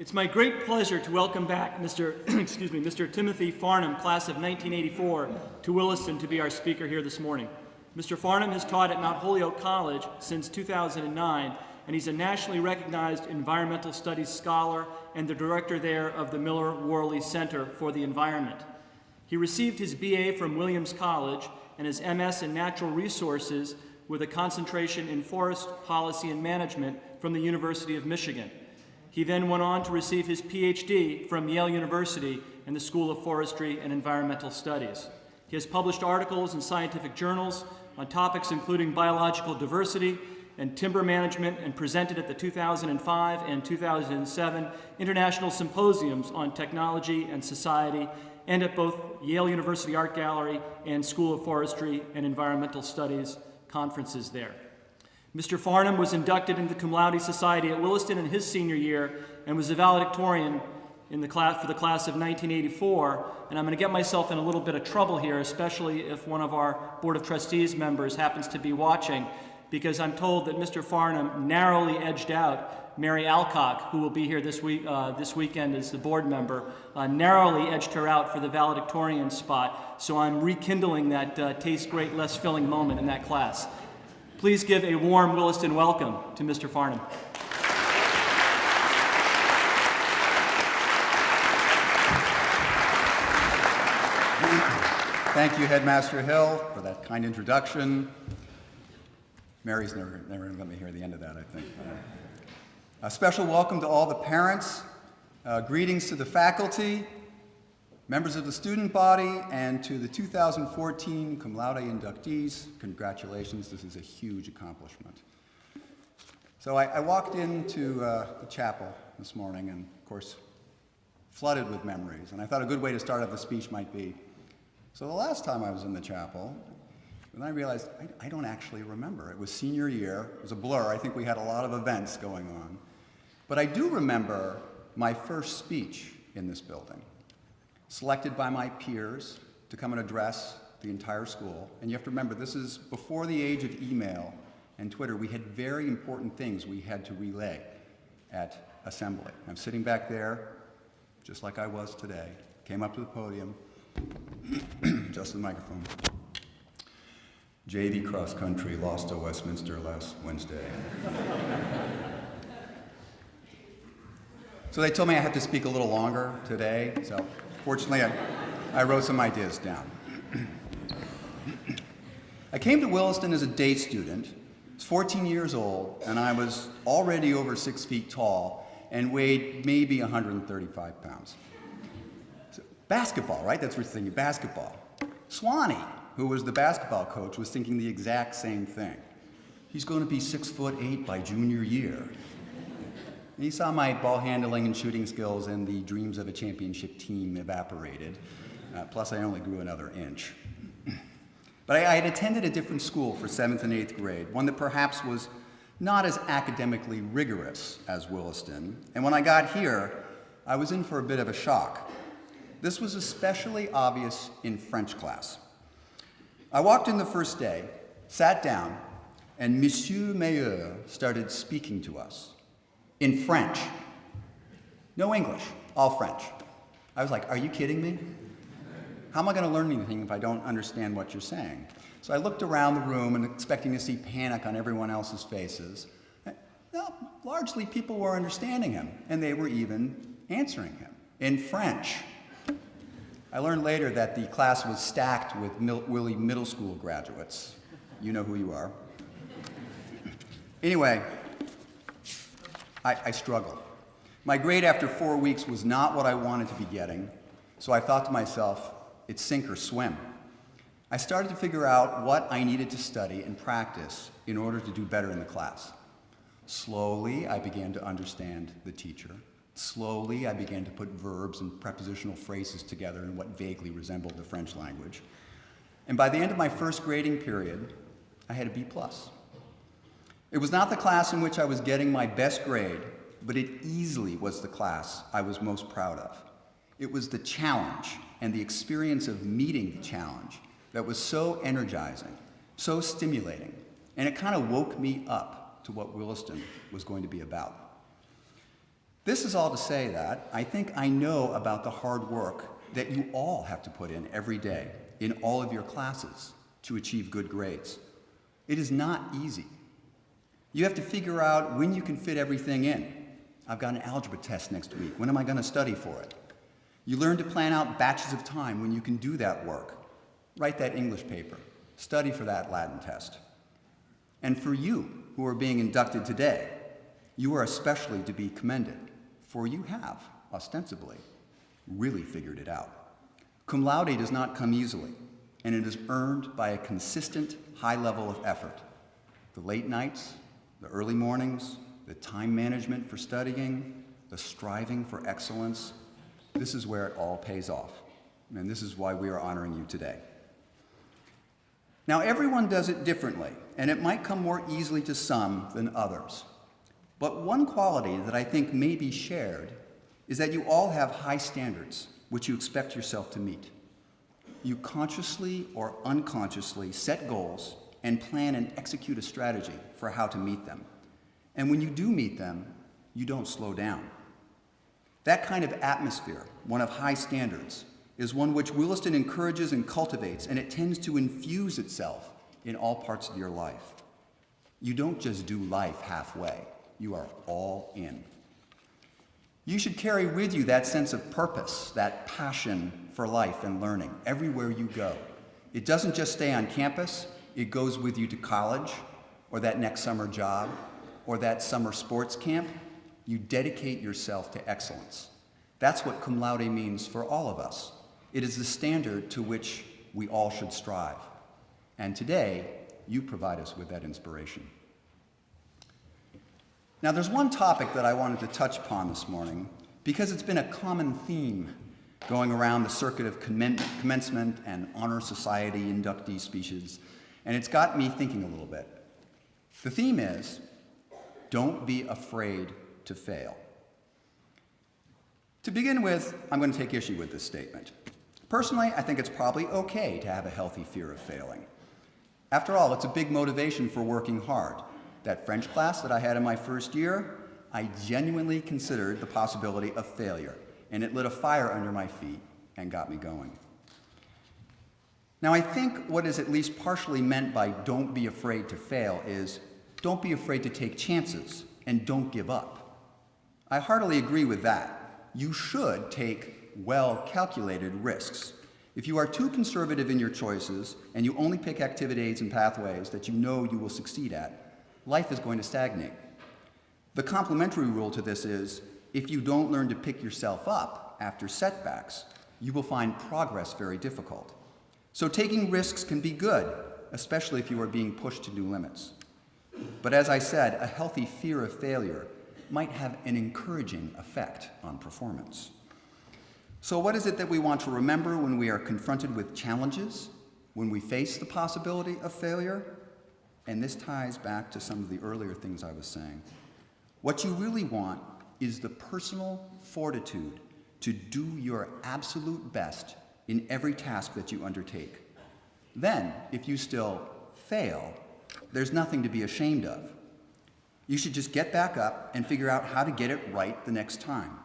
It's my great pleasure to welcome back Mr. Timothy Farnham, class of 1984, to Williston to be our speaker here this morning. Mr. Farnham has taught at Mount Holyoke College since 2009, and he's a nationally recognized environmental studies scholar and the director there of the Miller-Worley Center for the Environment. He received his BA from Williams College and his MS in Natural Resources with a concentration in Forest Policy and Management from the University of Michigan. He then went on to receive his PhD from Yale University in the School of Forestry and Environmental Studies. He has published articles in scientific journals on topics including biological diversity and timber management, and presented at the 2005 and 2007 International Symposiums on Technology and Society, and at both Yale University Art Gallery and School of Forestry and Environmental Studies conferences there. Mr. Farnham was inducted into the Cum Laude Society at Williston in his senior year and was a valedictorian in the class for the class of 1984, and I'm going to get myself in a little bit of trouble here, especially if one of our Board of Trustees members happens to be watching, because I'm told that Mr. Farnham narrowly edged out Mary Alcock, who will be here this weekend as the board member, narrowly edged her out for the valedictorian spot, so I'm rekindling that taste great, less filling moment in that class. Please give a warm Williston welcome to Mr. Farnham. Thank you, Headmaster Hill, for that kind introduction. Mary's never going to let me hear the end of that, I think. A special welcome to all the parents, greetings to the faculty, members of the student body, and to the 2014 Cum Laude inductees. Congratulations, this is a huge accomplishment. So I walked into the chapel this morning and, of course, flooded with memories, and I thought a good way to start off the speech might be, so the last time I was in the chapel, and I realized I don't actually remember. It was senior year, it was a blur. I think we had a lot of events going on. But I do remember my first speech in this building, selected by my peers to come and address the entire school. And you have to remember, this is before the age of email and Twitter. We had very important things we had to relay at assembly. I'm sitting back there, just like I was today, came up to the podium, just the microphone. JV cross country lost to Westminster last Wednesday. So they told me I had to speak a little longer today, so fortunately I wrote some ideas down. I came to Williston as a day student. I was 14 years old, and I was already over 6 feet tall and weighed maybe 135 pounds. So, basketball, right? That's what you're thinking, basketball. Swanee, who was the basketball coach, was thinking the exact same thing. He's going to be 6'8" by junior year. And he saw my ball handling and shooting skills, and the dreams of a championship team evaporated. Plus, I only grew another inch. But I had attended a different school for 7th and 8th grade, one that perhaps was not as academically rigorous as Williston. And when I got here, I was in for a bit of a shock. This was especially obvious in French class. I walked in the first day, sat down, and Monsieur Meilleur started speaking to us in French. No English, all French. I was like, are you kidding me? How am I going to learn anything if I don't understand what you're saying? So I looked around the room and expecting to see panic on everyone else's faces. No, largely people were understanding him, and they were even answering him in French. I learned later that the class was stacked with Willie middle school graduates. You know who you are. Anyway, I struggled. My grade after 4 weeks was not what I wanted to be getting, so I thought to myself, it's sink or swim. I started to figure out what I needed to study and practice in order to do better in the class. Slowly, I began to understand the teacher. Slowly, I began to put verbs and prepositional phrases together in what vaguely resembled the French language. And by the end of my first grading period, I had a B+. It was not the class in which I was getting my best grade, but it easily was the class I was most proud of. It was the challenge and the experience of meeting the challenge that was so energizing, so stimulating, and it kind of woke me up to what Williston was going to be about. This is all to say that I think I know about the hard work that you all have to put in every day in all of your classes to achieve good grades. It is not easy. You have to figure out when you can fit everything in. I've got an algebra test next week. When am I going to study for it? You learn to plan out batches of time when you can do that work. Write that English paper. Study for that Latin test. And for you who are being inducted today, you are especially to be commended, for you have, ostensibly, really figured it out. Cum laude does not come easily, and it is earned by a consistent high level of effort. The late nights, the early mornings, the time management for studying, the striving for excellence, this is where it all pays off. And this is why we are honoring you today. Now, everyone does it differently, and it might come more easily to some than others. But one quality that I think may be shared is that you all have high standards which you expect yourself to meet. You consciously or unconsciously set goals and plan and execute a strategy for how to meet them. And when you do meet them, you don't slow down. That kind of atmosphere, one of high standards, is one which Williston encourages and cultivates, and it tends to infuse itself in all parts of your life. You don't just do life halfway. You are all in. You should carry with you that sense of purpose, that passion for life and learning everywhere you go. It doesn't just stay on campus, it goes with you to college, or that next summer job, or that summer sports camp. You dedicate yourself to excellence. That's what cum laude means for all of us. It is the standard to which we all should strive. And today, you provide us with that inspiration. Now, there's one topic that I wanted to touch upon this morning because it's been a common theme going around the circuit of commencement and honor society inductee speeches, and it's got me thinking a little bit. The theme is, don't be afraid to fail. To begin with, I'm going to take issue with this statement. Personally, I think it's probably okay to have a healthy fear of failing. After all, it's a big motivation for working hard. That French class that I had in my first year, I genuinely considered the possibility of failure, and it lit a fire under my feet and got me going. Now, I think what is at least partially meant by don't be afraid to fail is don't be afraid to take chances and don't give up. I heartily agree with that. You should take well-calculated risks. If you are too conservative in your choices and you only pick activities and pathways that you know you will succeed at, life is going to stagnate. The complementary rule to this is, if you don't learn to pick yourself up after setbacks, you will find progress very difficult. So taking risks can be good, especially if you are being pushed to new limits. But as I said, a healthy fear of failure might have an encouraging effect on performance. So what is it that we want to remember when we are confronted with challenges, when we face the possibility of failure? And this ties back to some of the earlier things I was saying. What you really want is the personal fortitude to do your absolute best in every task that you undertake. Then, if you still fail, there's nothing to be ashamed of. You should just get back up and figure out how to get it right the next time.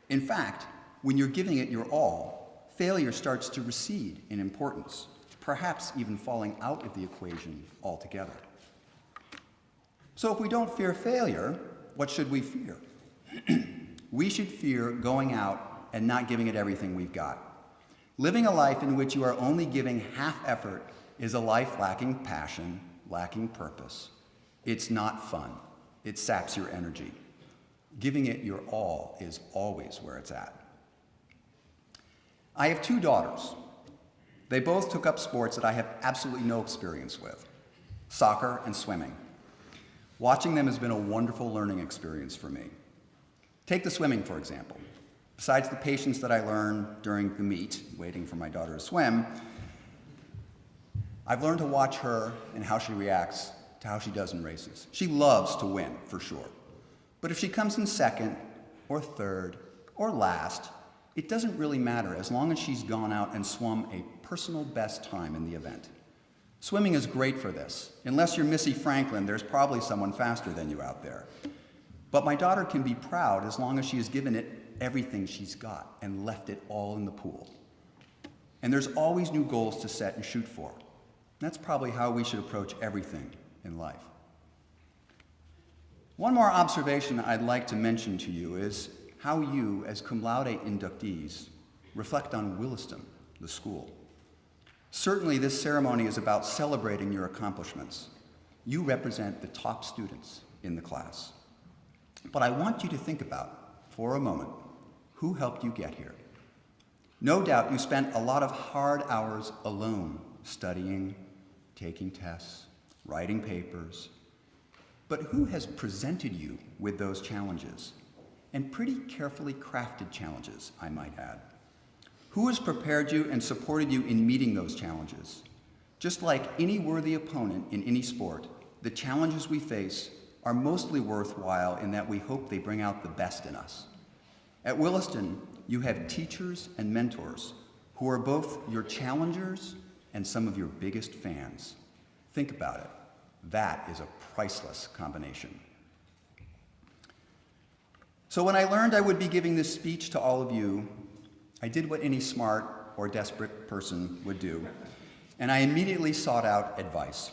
In fact, when you're giving it your all, failure starts to recede in importance, perhaps even falling out of the equation altogether. So if we don't fear failure, what should we fear? We should fear going out and not giving it everything we've got. Living a life in which you are only giving half effort is a life lacking passion, lacking purpose. It's not fun. It saps your energy. Giving it your all is always where it's at. I have 2 daughters. They both took up sports that I have absolutely no experience with, soccer and swimming. Watching them has been a wonderful learning experience for me. Take the swimming, for example. Besides the patience that I learned during the meet, waiting for my daughter to swim, I've learned to watch her and how she reacts to how she does in races. She loves to win, for sure. But if she comes in second, or third, or last, it doesn't really matter as long as she's gone out and swum a personal best time in the event. Swimming is great for this. Unless you're Missy Franklin, there's probably someone faster than you out there. But my daughter can be proud as long as she has given it everything she's got and left it all in the pool. And there's always new goals to set and shoot for. That's probably how we should approach everything in life. One more observation I'd like to mention to you is how you, as cum laude inductees, reflect on Williston, the school. Certainly, this ceremony is about celebrating your accomplishments. You represent the top students in the class. But I want you to think about, for a moment, who helped you get here. No doubt you spent a lot of hard hours alone, studying, taking tests, writing papers. But who has presented you with those challenges? And pretty carefully crafted challenges, I might add. Who has prepared you and supported you in meeting those challenges? Just like any worthy opponent in any sport, the challenges we face are mostly worthwhile in that we hope they bring out the best in us. At Williston, you have teachers and mentors who are both your challengers and some of your biggest fans. Think about it. That is a priceless combination. So when I learned I would be giving this speech to all of you, I did what any smart or desperate person would do, and I immediately sought out advice.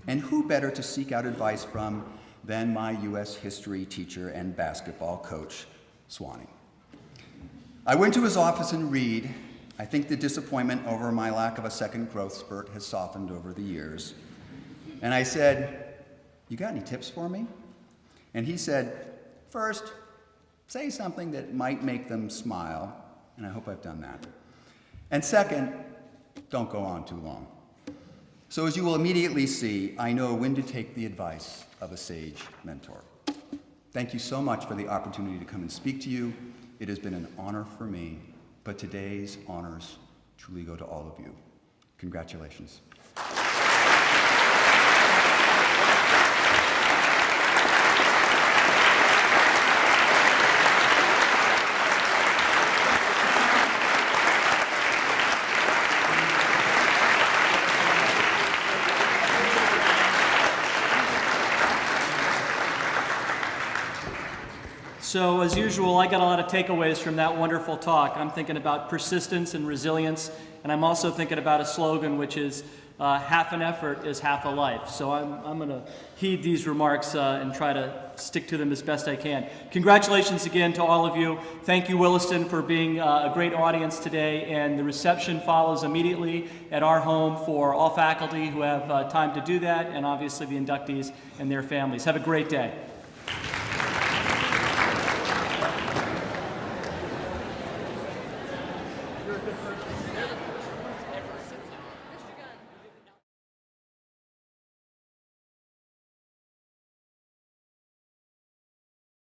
And who better to seek out advice from than my U.S. history teacher and basketball coach, Swanee. I went to his office in Reed. I think the disappointment over my lack of a second growth spurt has softened over the years. And I said, "You got any tips for me?" And he said, "First, say something that might make them smile," and I hope I've done that. "And second, don't go on too long." So as you will immediately see, I know when to take the advice of a sage mentor. Thank you so much for the opportunity to come and speak to you. It has been an honor for me, but today's honors truly go to all of you. Congratulations. So as usual, I got a lot of takeaways from that wonderful talk. I'm thinking about persistence and resilience, and I'm also thinking about a slogan which is half an effort is half a life. So I'm going to heed these remarks and try to stick to them as best I can. Congratulations again to all of you. Thank you, Williston, for being a great audience today, and the reception follows immediately at our home for all faculty who have time to do that, and obviously the inductees and their families. Have a great day.